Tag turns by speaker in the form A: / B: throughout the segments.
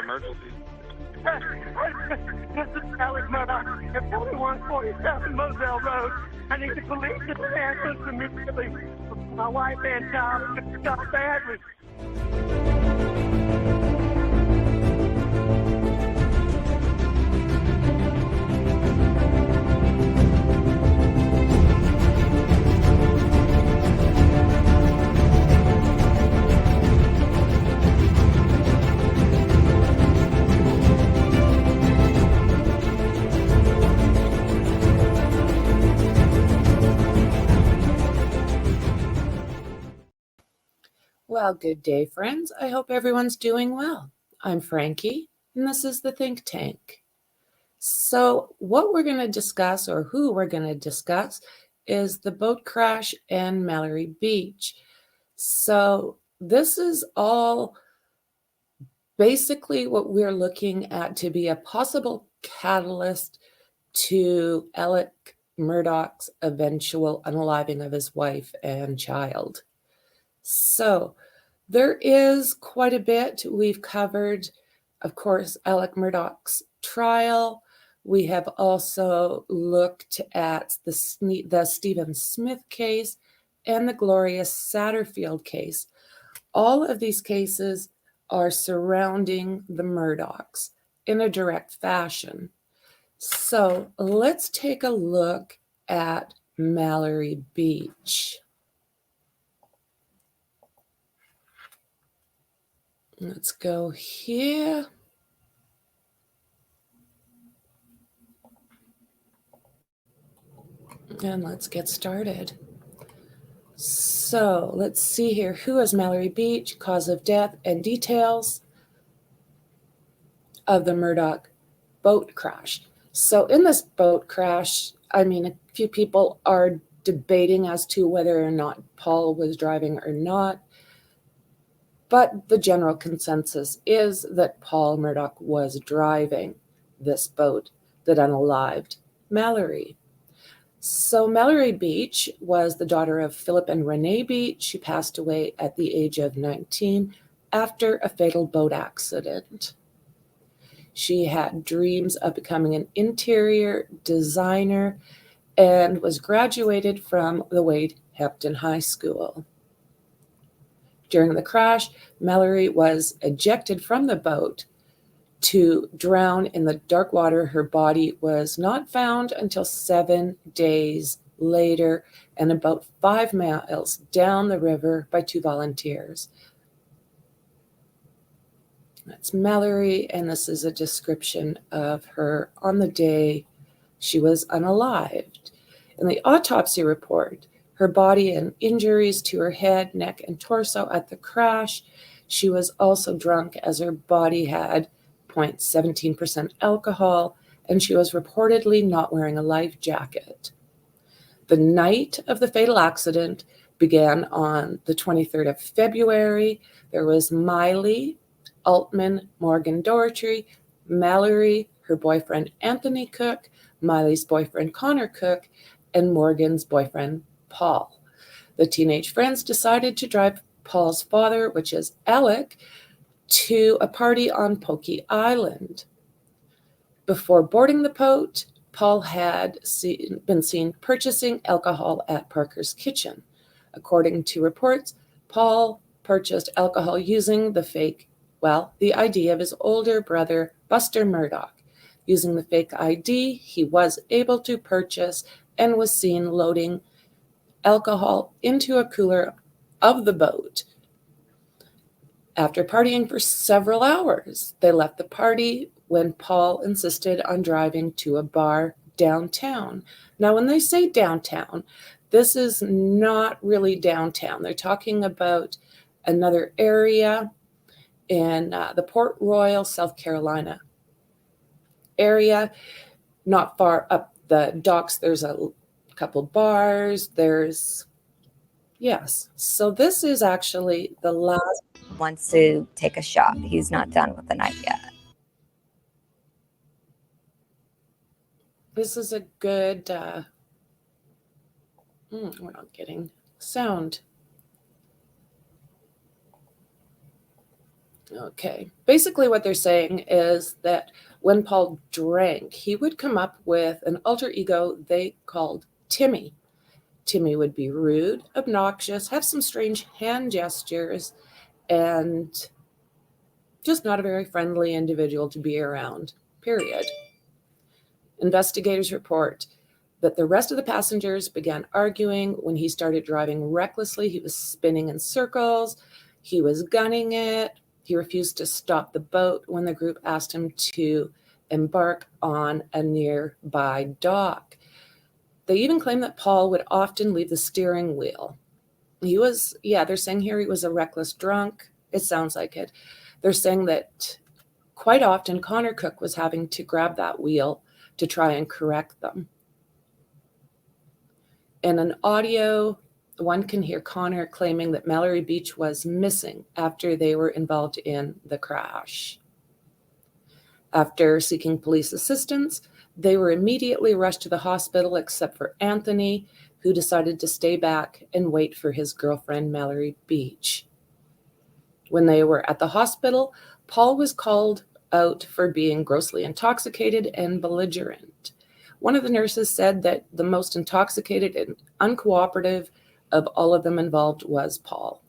A: emergency?
B: This is Alex Murdaugh at 4147 Moselle Road. I need the police to answer immediately. My wife and child got badly.
C: Well, good day, friends. I hope everyone's doing well. I'm Franky, and this is the Think Tank. So what we're going to discuss, or who we're going to discuss, is the boat crash in Mallory Beach. So this is all basically what we're looking at to be a possible catalyst to Alex Murdaugh's eventual unaliving of his wife and child. So there is quite a bit. We've covered, of course, Alex Murdaugh's trial. We have also looked at the Stephen Smith case and the Gloria Satterfield case. All of these cases are surrounding the Murdaughs in a direct fashion. So let's take a look at Mallory Beach. Let's go here. And let's get started. So let's see here. Who is Mallory Beach? Cause of death and details of the Murdaugh boat crash. So in this boat crash, I mean, a few people are debating as to whether or not Paul was driving or not. But the general consensus is that Paul Murdaugh was driving this boat that unalived Mallory. So Mallory Beach was the daughter of Philip and Renee Beach, who passed away at the age of 19 after a fatal boat accident. She had dreams of becoming an interior designer and was graduated from the Wade Hampton High School. During the crash, Mallory was ejected from the boat to drown in the dark water. Her body was not found until 7 days later and about 5 miles down the river by 2 volunteers. That's Mallory, and this is a description of her on the day she was unalived. In the autopsy report, her body and injuries to her head, neck, and torso at the crash. She was also drunk, as her body had 0.17% alcohol, and she was reportedly not wearing a life jacket. The night of the fatal accident began on the 23rd of February. There was Miley, Altman, Morgan Doherty, Mallory, her boyfriend Anthony Cook, Miley's boyfriend Connor Cook, and Morgan's boyfriend Paul. The teenage friends decided to drive Paul's father, which is Alec, to a party on Pokey Island. Before boarding the boat, Paul had been seen purchasing alcohol at Parker's Kitchen. According to reports, Paul purchased alcohol using the ID of his older brother, Buster Murdaugh. Using the fake ID, he was able to purchase and was seen loading alcohol into a cooler of the boat. After partying for several hours, they left the party when Paul insisted on driving to a bar downtown. Now, when they say downtown, this is not really downtown. They're talking about another area in the Port Royal, South Carolina area, not far up the docks. There's a couple bars. So this is actually the last.
D: Wants to take a shot. He's not done with the night yet.
C: This is a good, we're not getting sound. Okay. Basically, what they're saying is that when Paul drank, he would come up with an alter ego they called Timmy. Timmy would be rude, obnoxious, have some strange hand gestures, and just not a very friendly individual to be around, period. Investigators report that the rest of the passengers began arguing when he started driving recklessly. He was spinning in circles. He was gunning it. He refused to stop the boat when the group asked him to embark on a nearby dock. They even claim that Paul would often leave the steering wheel. They're saying here he was a reckless drunk. It sounds like it. They're saying that quite often Connor Cook was having to grab that wheel to try and correct them. In an audio, one can hear Connor claiming that Mallory Beach was missing after they were involved in the crash. After seeking police assistance, they were immediately rushed to the hospital except for Anthony, who decided to stay back and wait for his girlfriend, Mallory Beach. When they were at the hospital, Paul was called out for being grossly intoxicated and belligerent. One of the nurses said that the most intoxicated and uncooperative of all of them involved was Paul.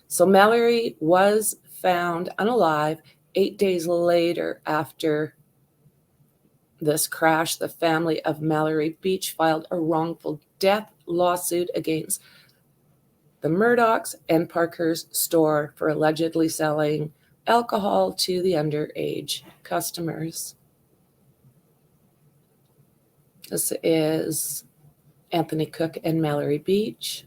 C: So Mallory was found unalive 8 days later after this crash. The family of Mallory Beach filed a wrongful death lawsuit against the Murdaughs and Parker's store for allegedly selling alcohol to the underage customers. This is Anthony Cook and Mallory Beach.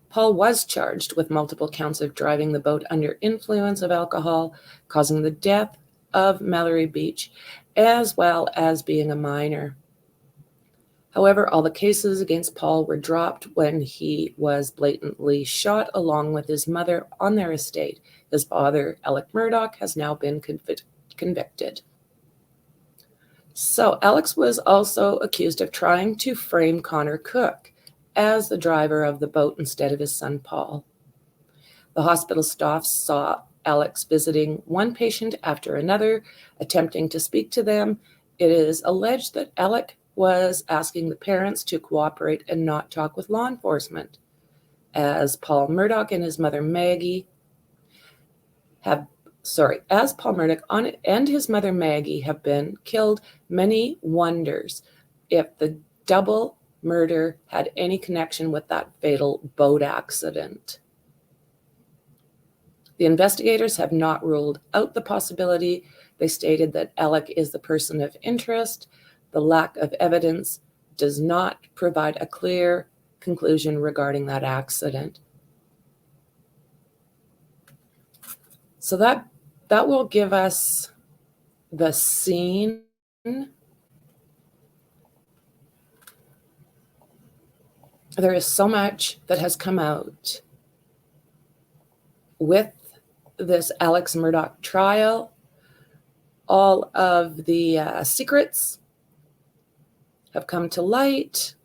C: Paul was charged with multiple counts of driving the boat under influence of alcohol, causing the death of Mallory Beach, as well as being a minor. However, all the cases against Paul were dropped when he was blatantly shot along with his mother on their estate. His father, Alex Murdaugh, has now been convicted. So Alex was also accused of trying to frame Connor Cook as the driver of the boat instead of his son, Paul. The hospital staff saw Alex visiting one patient after another, attempting to speak to them. It is alleged that Alex was asking the parents to cooperate and not talk with law enforcement, as Paul Murdaugh and his mother Maggie have been killed. Many wonders if the double murder had any connection with that fatal boat accident. The investigators have not ruled out the possibility. They stated that Alex is the person of interest. The lack of evidence does not provide a clear conclusion regarding that accident. So that will give us the scene. There is so much that has come out with this Alex Murdaugh trial. All of the secrets have come to light.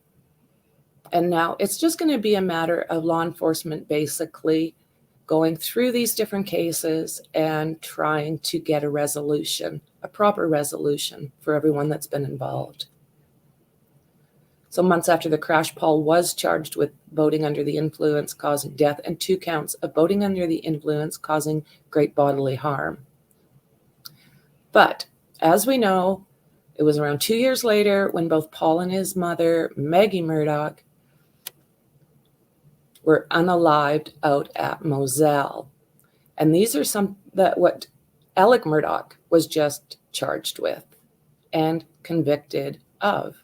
C: And now it's just going to be a matter of law enforcement basically going through these different cases and trying to get a resolution, a proper resolution for everyone that's been involved. So months after the crash, Paul was charged with boating under the influence causing death and 2 counts of boating under the influence causing great bodily harm. But as we know, it was around 2 years later when both Paul and his mother, Maggie Murdaugh, were unalived out at Moselle. And these are what Alex Murdaugh was just charged with and convicted of.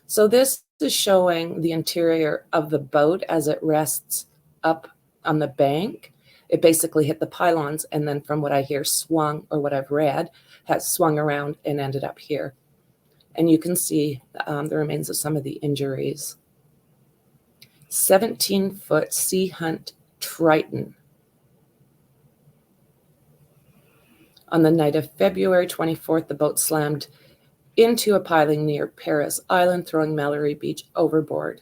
C: So this is showing the interior of the boat as it rests up on the bank. It basically hit the pylons and then from what I hear swung, or what I've read, has swung around and ended up here. And you can see the remains of some of the injuries. 17-foot Sea Hunt Triton. On the night of February 24th, the boat slammed into a piling near Paris Island, throwing Mallory Beach overboard.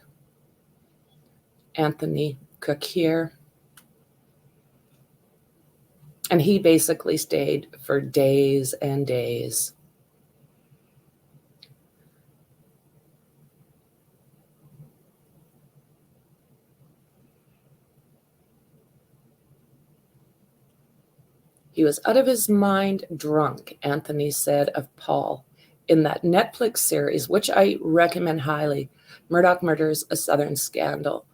C: Anthony Cook here. And he basically stayed for days and days. He was out of his mind drunk, Anthony said of Paul in that Netflix series, which I recommend highly, Murdaugh Murders, A Southern Scandal.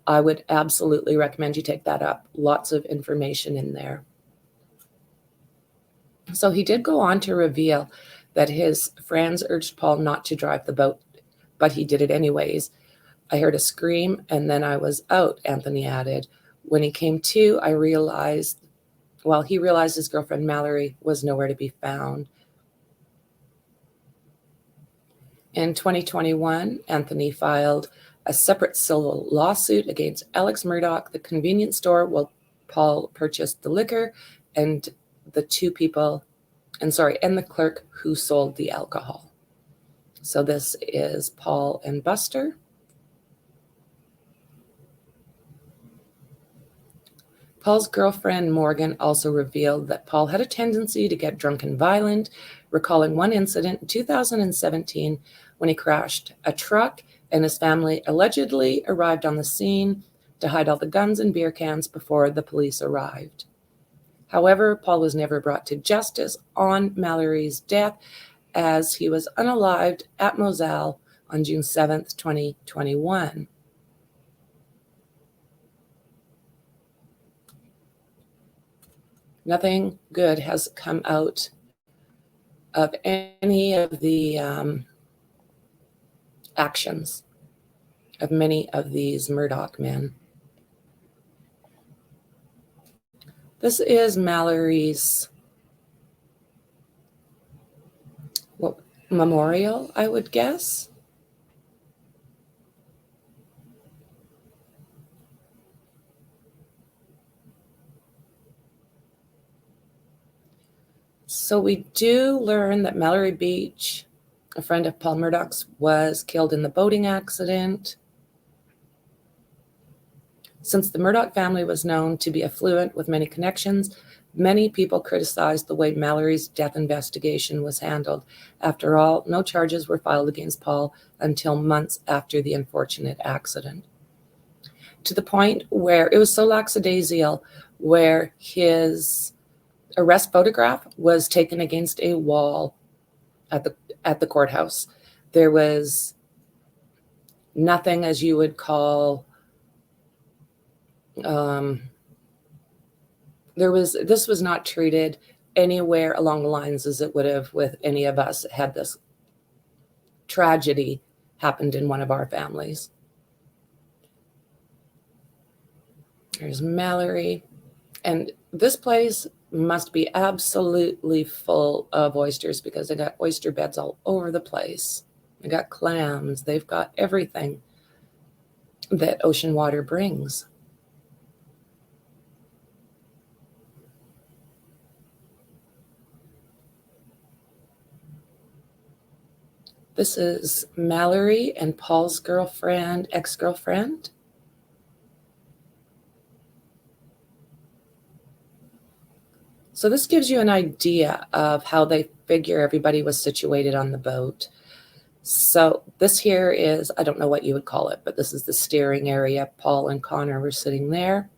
C: I would absolutely recommend you take that up. Lots of information in there. So he did go on to reveal that his friends urged Paul not to drive the boat, but he did it anyways. I heard a scream and then I was out, Anthony added. When he came to, he realized his girlfriend Mallory was nowhere to be found. In 2021, Anthony filed a separate civil lawsuit against Alex Murdaugh, the convenience store where Paul purchased the liquor, and the clerk who sold the alcohol. So this is Paul and Buster. Paul's girlfriend, Morgan, also revealed that Paul had a tendency to get drunk and violent, recalling one incident in 2017 when he crashed a truck and his family allegedly arrived on the scene to hide all the guns and beer cans before the police arrived. However, Paul was never brought to justice on Mallory's death, as he was unalived at Moselle on June 7th, 2021. Nothing good has come out of any of the actions of many of these Murdaugh men. This is Mallory's memorial, I would guess. So we do learn that Mallory Beach, a friend of Paul Murdaugh's, was killed in the boating accident. Since the Murdaugh family was known to be affluent with many connections, many people criticized the way Mallory's death investigation was handled. After all, no charges were filed against Paul until months after the unfortunate accident. To the point where it was so lackadaisical, where his arrest photograph was taken against a wall at the courthouse. There was nothing, as you would call, this was not treated anywhere along the lines as it would have with any of us had this tragedy happened in one of our families. There's Mallory, and this place must be absolutely full of oysters because they got oyster beds all over the place. They got clams. They've got everything that ocean water brings. This is Mallory and Paul's ex-girlfriend. So this gives you an idea of how they figure everybody was situated on the boat. So this here is, I don't know what you would call it, but this is the steering area. Paul and Connor were sitting there.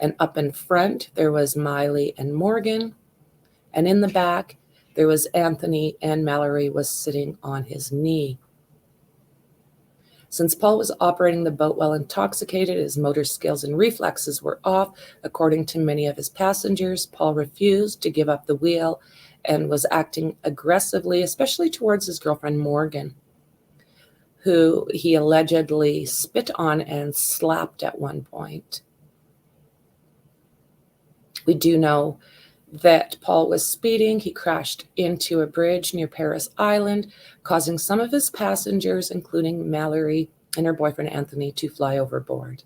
C: And up in front, there was Miley and Morgan. And in the back, there was Anthony, and Mallory was sitting on his knee. Since Paul was operating the boat while intoxicated, his motor skills and reflexes were off. According to many of his passengers, Paul refused to give up the wheel and was acting aggressively, especially towards his girlfriend Morgan, who he allegedly spit on and slapped at one point. We do know that Paul was speeding. He crashed into a bridge near Paris Island, causing some of his passengers, including Mallory and her boyfriend Anthony, to fly overboard.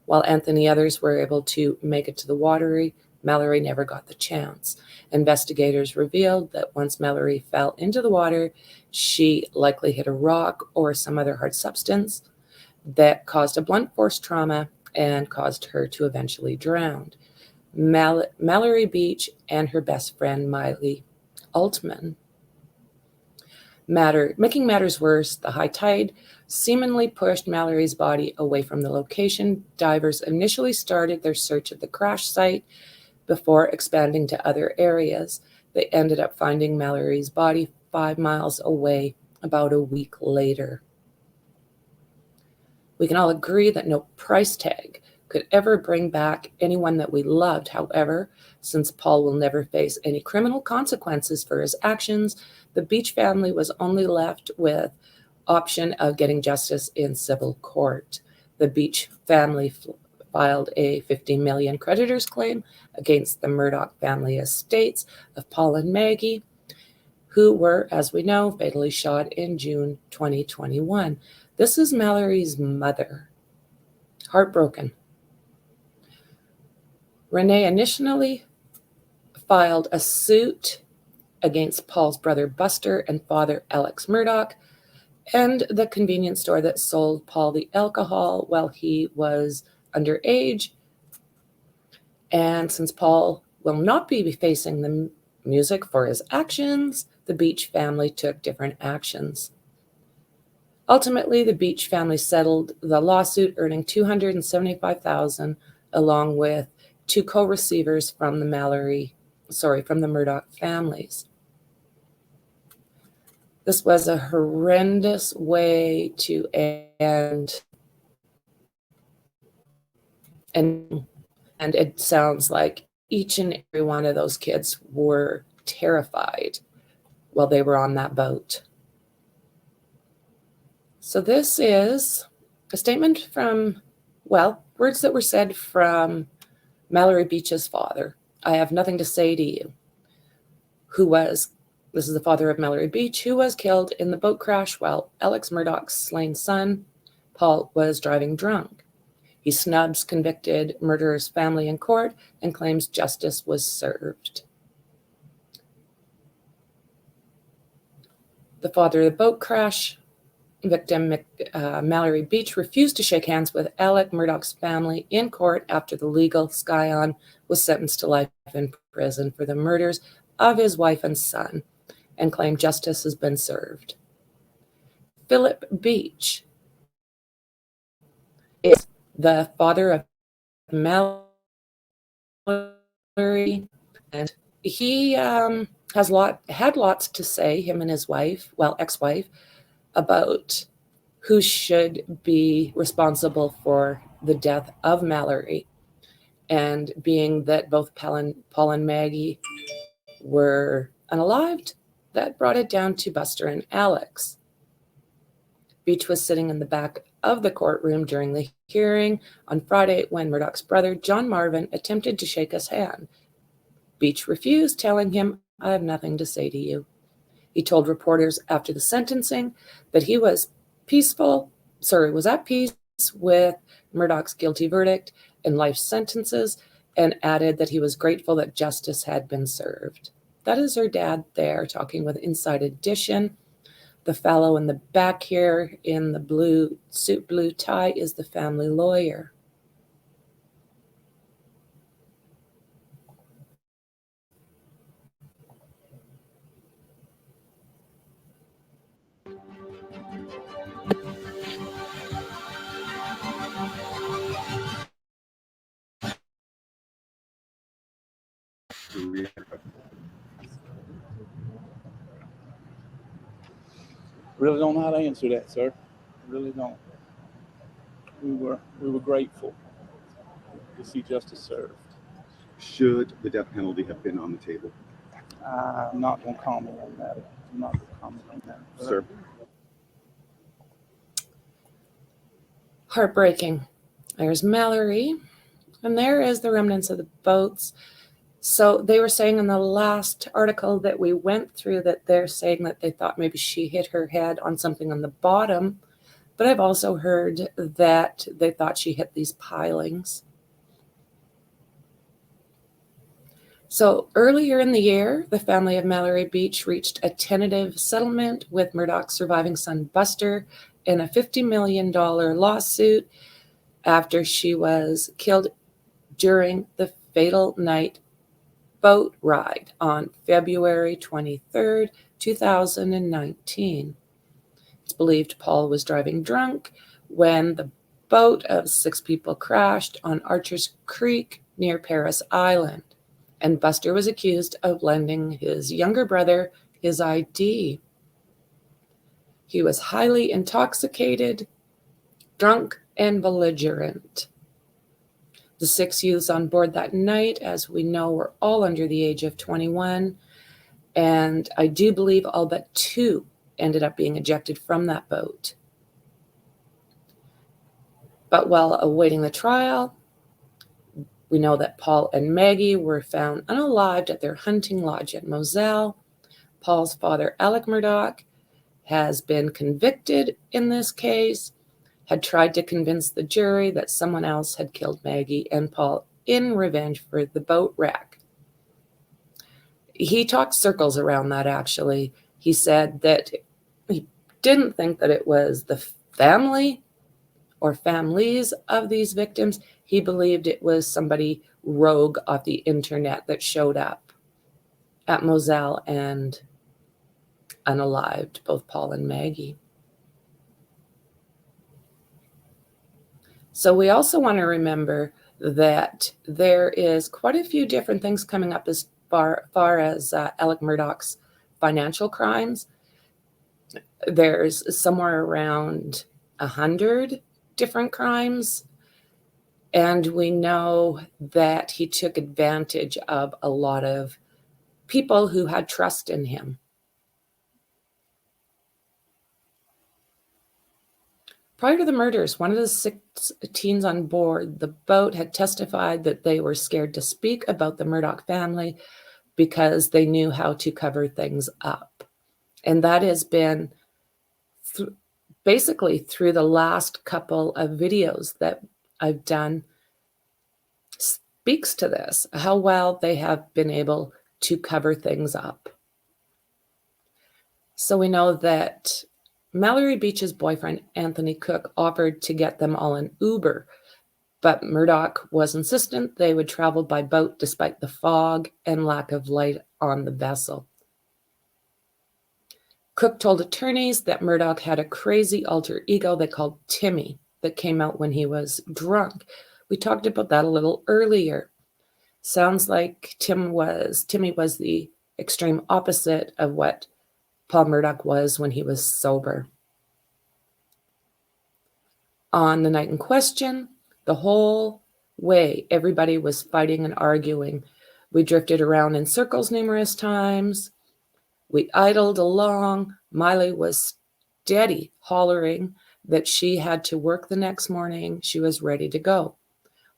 C: While Anthony and others were able to make it to the water, Mallory never got the chance. Investigators revealed that once Mallory fell into the water, she likely hit a rock or some other hard substance that caused a blunt force trauma and caused her to eventually drown. Mallory Beach and her best friend, Miley Altman. Making matters worse, the high tide seemingly pushed Mallory's body away from the location. Divers initially started their search of the crash site before expanding to other areas. They ended up finding Mallory's body 5 miles away about a week later. We can all agree that no price tag could ever bring back anyone that we loved. However, since Paul will never face any criminal consequences for his actions, the Beach family was only left with option of getting justice in civil court. The Beach family filed a $50 million creditors claim against the Murdaugh family estates of Paul and Maggie, who were, as we know, fatally shot in June 2021. This is Mallory's mother. Heartbroken. Renee initially filed a suit against Paul's brother Buster and father Alex Murdaugh and the convenience store that sold Paul the alcohol while he was underage. And since Paul will not be facing the music for his actions, the Beach family took different actions. Ultimately, the Beach family settled the lawsuit, earning $275,000, along with 2 co-receivers from the Murdaugh families. This was a horrendous way to end, and it sounds like each and every one of those kids were terrified while they were on that boat. So this is a statement from, words that were said from Mallory Beach's father. I have nothing to say to you. This is the father of Mallory Beach, who was killed in the boat crash while Alex Murdaugh's slain son, Paul, was driving drunk. He snubs convicted murderer's family in court and claims justice was served. The father of the boat crash victim, Mallory Beach, refused to shake hands with Alex Murdaugh's family in court after the legal scion was sentenced to life in prison for the murders of his wife and son, and claimed justice has been served. Philip Beach is the father of Mallory, and he had lots to say, him and his wife, ex-wife, about who should be responsible for the death of Mallory. And being that both Paul and Maggie were unalived, that brought it down to Buster and Alex. Beach was sitting in the back of the courtroom during the hearing on Friday when Murdaugh's brother, John Marvin, attempted to shake his hand. Beach refused, telling him, I have nothing to say to you. He told reporters after the sentencing that he was at peace with Murdaugh's guilty verdict and life sentences, and added that he was grateful that justice had been served. That is her dad there talking with Inside Edition. The fellow in the back here in the blue suit, blue tie is the family lawyer.
A: Really don't know how to answer that, sir. Really don't. We were grateful to see justice served.
E: Should the death penalty have been on the table?
A: I'm not going to comment on that.
E: Sir?
C: Heartbreaking. There's Mallory, and there is the remnants of the boats. So they were saying in the last article that we went through that they're saying that they thought maybe she hit her head on something on the bottom. But I've also heard that they thought she hit these pilings. So earlier in the year, the family of Mallory Beach reached a tentative settlement with Murdaugh's surviving son, Buster, in a $50 million lawsuit after she was killed during the fatal night boat ride on February 23rd, 2019. It's believed Paul was driving drunk when the boat of 6 people crashed on Archer's Creek near Paris Island, and Buster was accused of lending his younger brother his ID. He was highly intoxicated, drunk, and belligerent. The 6 youths on board that night, as we know, were all under the age of 21, and I do believe all but 2 ended up being ejected from that boat. But while awaiting the trial, we know that Paul and Maggie were found unalived at their hunting lodge at Moselle. Paul's father, Alex Murdaugh, has been convicted in this case, had tried to convince the jury that someone else had killed Maggie and Paul in revenge for the boat wreck. He talked circles around that, actually. He said that he didn't think that it was the family or families of these victims. He believed it was somebody rogue off the internet that showed up at Moselle and unalived both Paul and Maggie. So we also want to remember that there is quite a few different things coming up as far as Alex Murdaugh's financial crimes. There's somewhere around 100 different crimes, and we know that he took advantage of a lot of people who had trust in him. Prior to the murders, one of the 6 teens on board the boat had testified that they were scared to speak about the Murdaugh family because they knew how to cover things up. And that has been basically through the last couple of videos that I've done speaks to this, how well they have been able to cover things up. So we know that Mallory Beach's boyfriend, Anthony Cook, offered to get them all an Uber, but Murdaugh was insistent they would travel by boat despite the fog and lack of light on the vessel. Cook told attorneys that Murdaugh had a crazy alter ego they called Timmy that came out when he was drunk. We talked about that a little earlier. Sounds like Timmy was the extreme opposite of what Paul Murdaugh was when he was sober. On the night in question, the whole way, everybody was fighting and arguing. We drifted around in circles numerous times. We idled along. Miley was steady, hollering that she had to work the next morning. She was ready to go.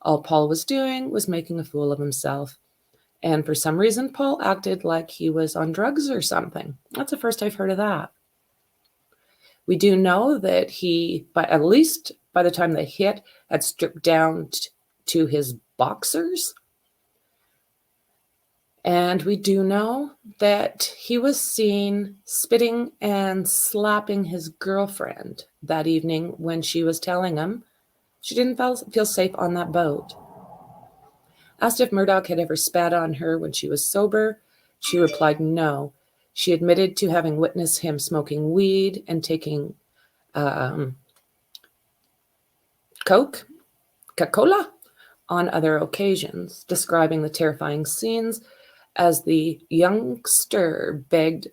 C: All Paul was doing was making a fool of himself. And for some reason, Paul acted like he was on drugs or something. That's the first I've heard of that. We do know that he, at least by the time they hit, had stripped down to his boxers. And we do know that he was seen spitting and slapping his girlfriend that evening when she was telling him she didn't feel safe on that boat. Asked if Murdaugh had ever spat on her when she was sober, she replied no. She admitted to having witnessed him smoking weed and taking Coca-Cola on other occasions, describing the terrifying scenes as the youngster begged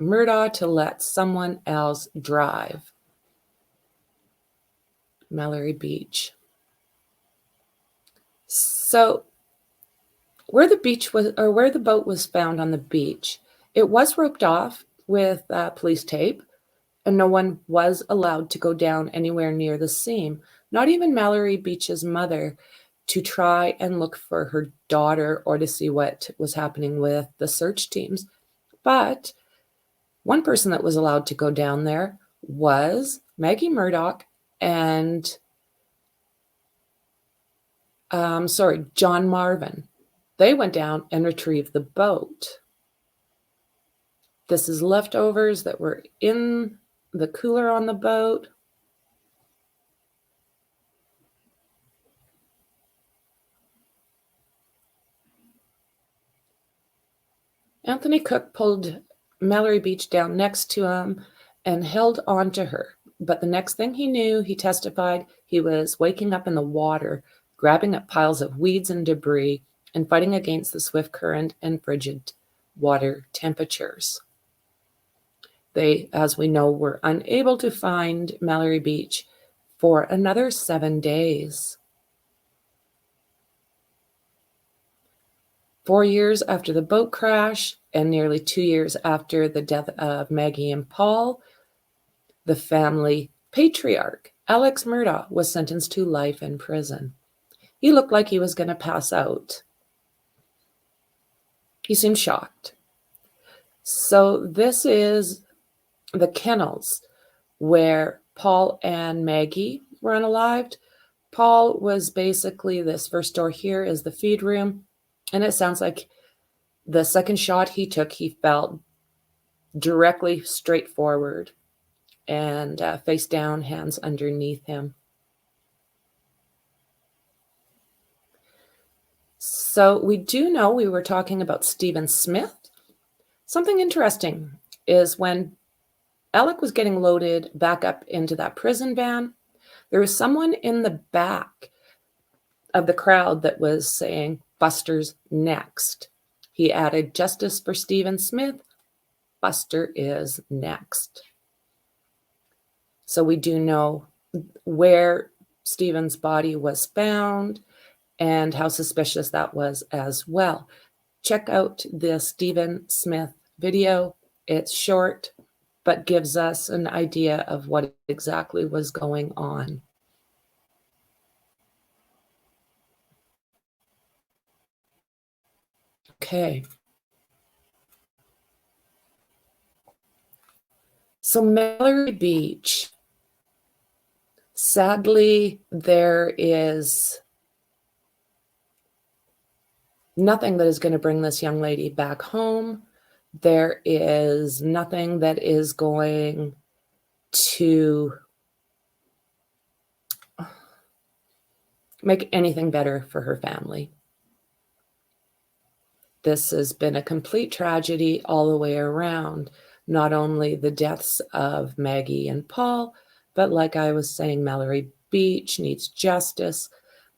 C: Murdaugh to let someone else drive. Mallory Beach. So where the boat was found on the beach, it was roped off with police tape, and no one was allowed to go down anywhere near the seam, not even Mallory Beach's mother, to try and look for her daughter or to see what was happening with the search teams. But one person that was allowed to go down there was Maggie Murdaugh and John Marvin. They went down and retrieved the boat. This is leftovers that were in the cooler on the boat. Anthony Cook pulled Mallory Beach down next to him and held on to her. But the next thing he knew, he testified he was waking up in the water, grabbing at piles of weeds and debris, and fighting against the swift current and frigid water temperatures. They, as we know, were unable to find Mallory Beach for another 7 days. 4 years after the boat crash and nearly 2 years after the death of Maggie and Paul, the family patriarch, Alex Murdaugh, was sentenced to life in prison. He looked like he was going to pass out. He seemed shocked. So this is the kennels where Paul and Maggie were unalived. Paul was basically, this first door here is the feed room. And it sounds like the second shot he took, he fell directly straight forward and face down, hands underneath him. So we do know, we were talking about Stephen Smith. Something interesting is when Alec was getting loaded back up into that prison van, there was someone in the back of the crowd that was saying, "Buster's next." He added, "Justice for Stephen Smith. Buster is next." So we do know where Stephen's body was found and how suspicious that was as well. Check out the Stephen Smith video. It's short, but gives us an idea of what exactly was going on. Okay. So Mallory Beach, sadly, there is nothing that is going to bring this young lady back home. There is nothing that is going to make anything better for her family. This has been a complete tragedy all the way around. Not only the deaths of Maggie and Paul, but like I was saying, Mallory Beach needs justice.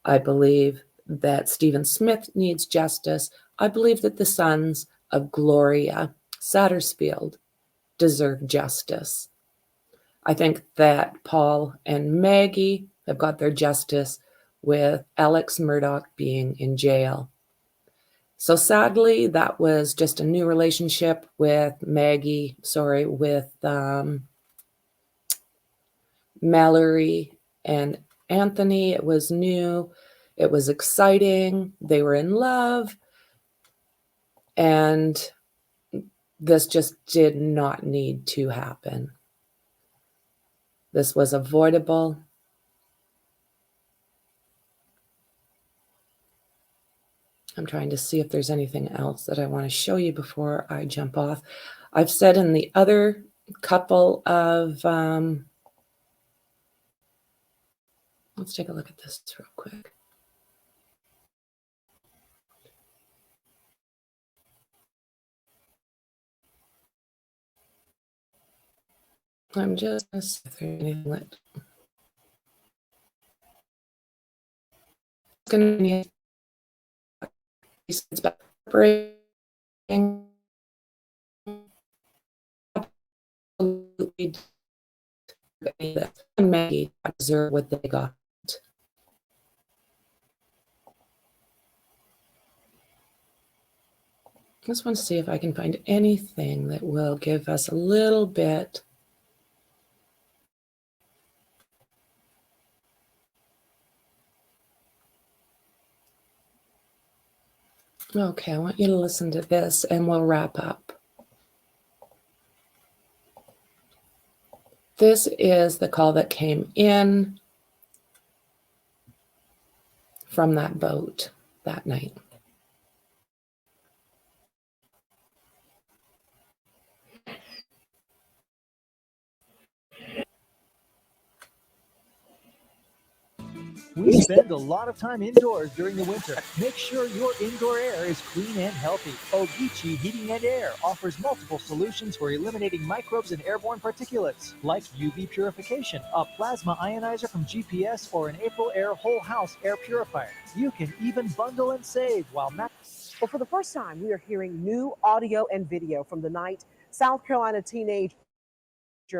C: I believe that Stephen Smith needs justice. I believe that the sons of Gloria Sattersfield deserve justice. I think that Paul and Maggie have got their justice with Alex Murdaugh being in jail. So sadly, that was just a new relationship with Mallory and Anthony. It was new. It was exciting. They were in love. And this just did not need to happen. This was avoidable. I'm trying to see if there's anything else that I want to show you before I jump off. I've said in the other couple of, let's take a look at this real quick. I'm just going to see if there's anything that it's going to need. It's about breaking. Absolutely, and Maggie deserve what they got. I just want to see if I can find anything that will give us a little bit. Okay, I want you to listen to this and we'll wrap up. This is the call that came in from that boat that night.
F: We spend a lot of time indoors during the winter. Make sure your indoor air is clean and healthy. Ogeechee Heating and Air offers multiple solutions for eliminating microbes and airborne particulates, like UV purification, a plasma ionizer from GPS, or an April Air whole house air purifier. You can even bundle and save while
G: Well, for the first time, we are hearing new audio and video from the night South Carolina teenager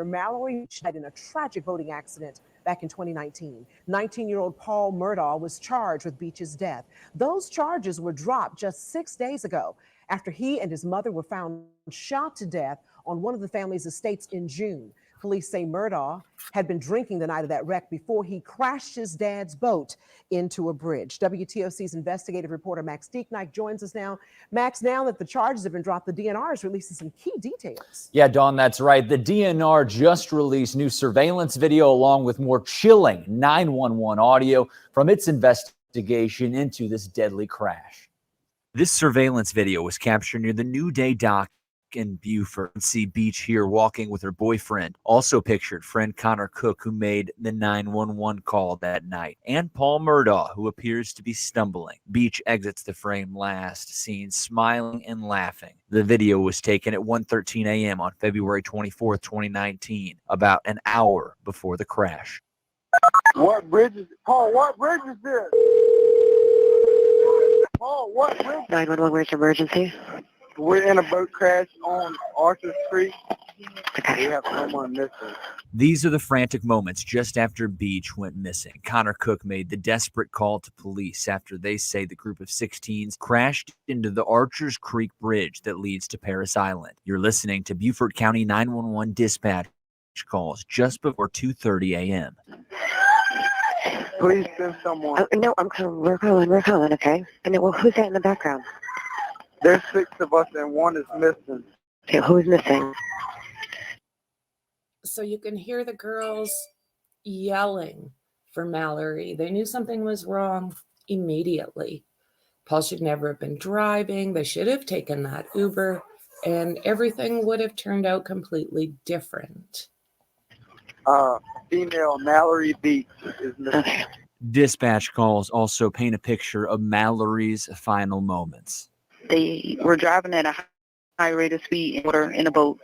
G: Mallory Beach died in a tragic boating accident back in 2019. 19-year-old Paul Murdaugh was charged with Beach's death. Those charges were dropped just 6 days ago after he and his mother were found shot to death on one of the family's estates in June. Police say Murdaugh had been drinking the night of that wreck before he crashed his dad's boat into a bridge. WTOC's investigative reporter Max Diekneich joins us now. Max, now that the charges have been dropped, the DNR is releasing some key details.
H: Yeah, Dawn, that's right. The DNR just released new surveillance video along with more chilling 911 audio from its investigation into this deadly crash. This surveillance video was captured near the New Day dock in Beaufort. See Beach here walking with her boyfriend. Also pictured friend Connor Cook, who made the 911 call that night, and Paul Murdaugh, who appears to be stumbling. Beach exits the frame last seen smiling and laughing. The video was taken at 1:13 a.m. on February 24th, 2019, about an hour before the crash.
I: What bridge is Paul? What bridge is this? Paul, what bridge?
J: 911, where's your emergency?
I: We're in a boat crash on Arthur Street. We have someone missing.
H: These are the frantic moments just after Beach went missing. Connor Cook made the desperate call to police after they say the group of 16s crashed into the Archers Creek Bridge that leads to Paris Island. You're listening to Beaufort County 911 dispatch calls just before 2:30 a.m.
I: Please send someone.
J: No, I'm calling. We're calling, okay? And then, well, who's that in the background?
I: There's 6 of us and one is missing.
J: Okay, who's missing?
C: So you can hear the girls yelling for Mallory. They knew something was wrong immediately. Paul should never have been driving. They should have taken that Uber, and everything would have turned out completely different.
I: Female Mallory Beach is missing.
J: Okay.
H: Dispatch calls also paint a picture of Mallory's final moments.
J: They were driving at a high rate of speed in water in a boat.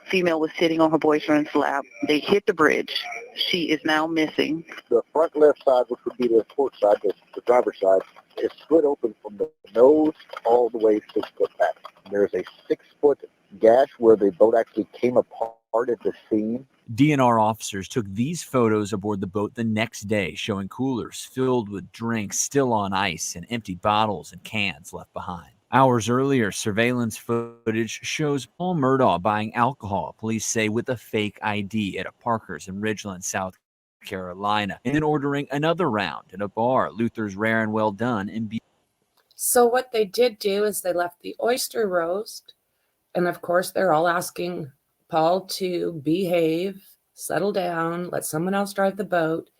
J: Female was sitting on her boyfriend's lap. They hit the bridge. She is now missing.
K: The front left side, which would be the port side, the driver's side, is split open from the nose all the way 6 foot back. There's a 6-foot gash where the boat actually came apart at the seam.
H: DNR officers took these photos aboard the boat the next day, showing coolers filled with drinks still on ice and empty bottles and cans left behind. Hours earlier, surveillance footage shows Paul Murdaugh buying alcohol, police say, with a fake ID at a Parker's in Ridgeland, South Carolina, and then ordering another round at a bar, Luther's Rare and Well Done in
C: So what they did do is they left the oyster roast, and of course they're all asking Paul to behave, settle down, let someone else drive the boat.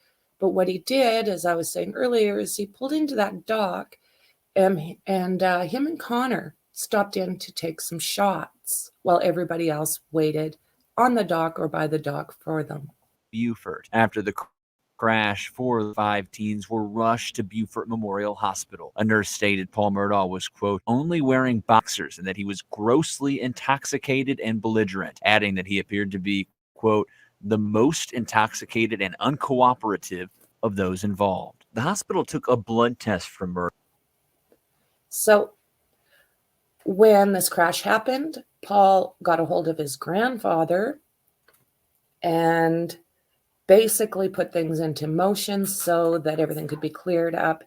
C: But what he did, as I was saying earlier, is he pulled into that dock, and him and Connor stopped in to take some shots while everybody else waited on the dock or by the dock for them.
H: Beaufort. After the crash, 4 of the 5 teens were rushed to Beaufort Memorial Hospital. A nurse stated Paul Murdaugh was, quote, only wearing boxers and that he was grossly intoxicated and belligerent, adding that he appeared to be, quote, the most intoxicated and uncooperative of those involved. The hospital took a blood test from Murdaugh.
C: So when this crash happened, Paul got a hold of his grandfather and basically put things into motion so that everything could be cleared up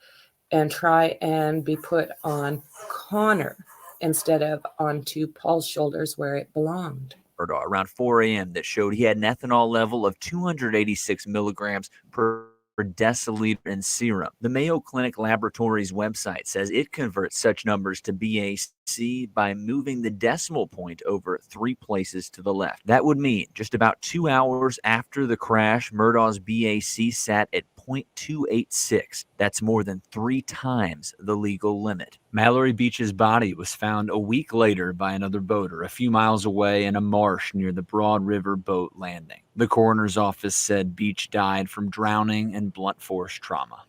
C: and try and be put on Connor instead of onto Paul's shoulders where it belonged.
H: Around 4 a.m. that showed he had an ethanol level of 286 milligrams per deciliter in serum. The Mayo Clinic Laboratories website says it converts such numbers to BAC by moving the decimal point over 3 places to the left. That would mean just about 2 hours after the crash, Murdaugh's BAC sat at 0.286. That's more than 3 times the legal limit. Mallory Beach's body was found a week later by another boater a few miles away in a marsh near the Broad River boat landing. The coroner's office said Beach died from drowning and blunt force trauma.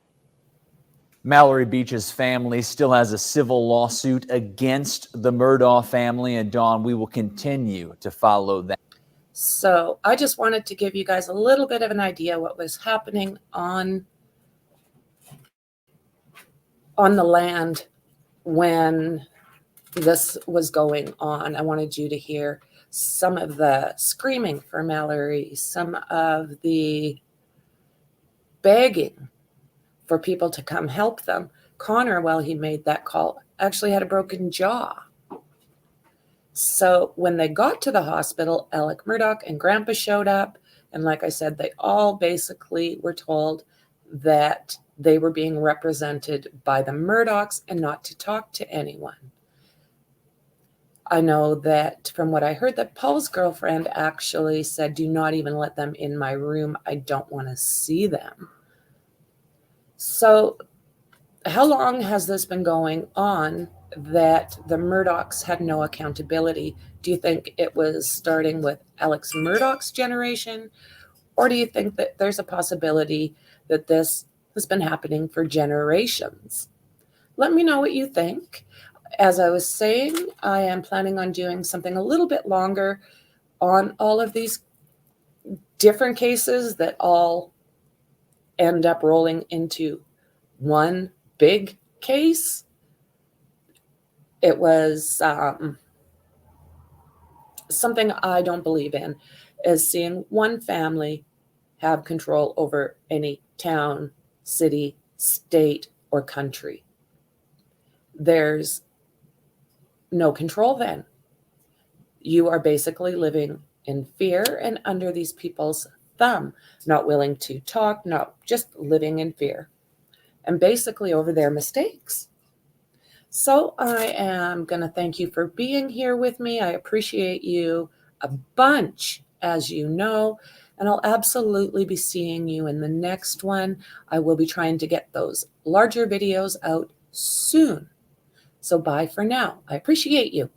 H: Mallory Beach's family still has a civil lawsuit against the Murdaugh family, and Dawn, we will continue to follow that.
C: So I just wanted to give you guys a little bit of an idea what was happening on the land when this was going on. I wanted you to hear some of the screaming for Mallory, some of the begging for people to come help them. Connor, while he made that call, actually had a broken jaw. So when they got to the hospital, Alex Murdaugh and Grandpa showed up. And like I said, they all basically were told that they were being represented by the Murdaughs and not to talk to anyone. I know that from what I heard, that Paul's girlfriend actually said, do not even let them in my room. I don't want to see them. So how long has this been going on that the Murdaughs had no accountability? Do you think it was starting with Alex Murdaugh's generation? Or do you think that there's a possibility that this has been happening for generations? Let me know what you think. As I was saying, I am planning on doing something a little bit longer on all of these different cases that all end up rolling into one big case. It was something I don't believe in, is seeing one family have control over any town, city, state, or country. There's no control then. You are basically living in fear and under these people's thumb, not willing to talk, not just living in fear, and basically over their mistakes. So I am going to thank you for being here with me. I appreciate you a bunch, as you know, and I'll absolutely be seeing you in the next one. I will be trying to get those larger videos out soon. So bye for now. I appreciate you.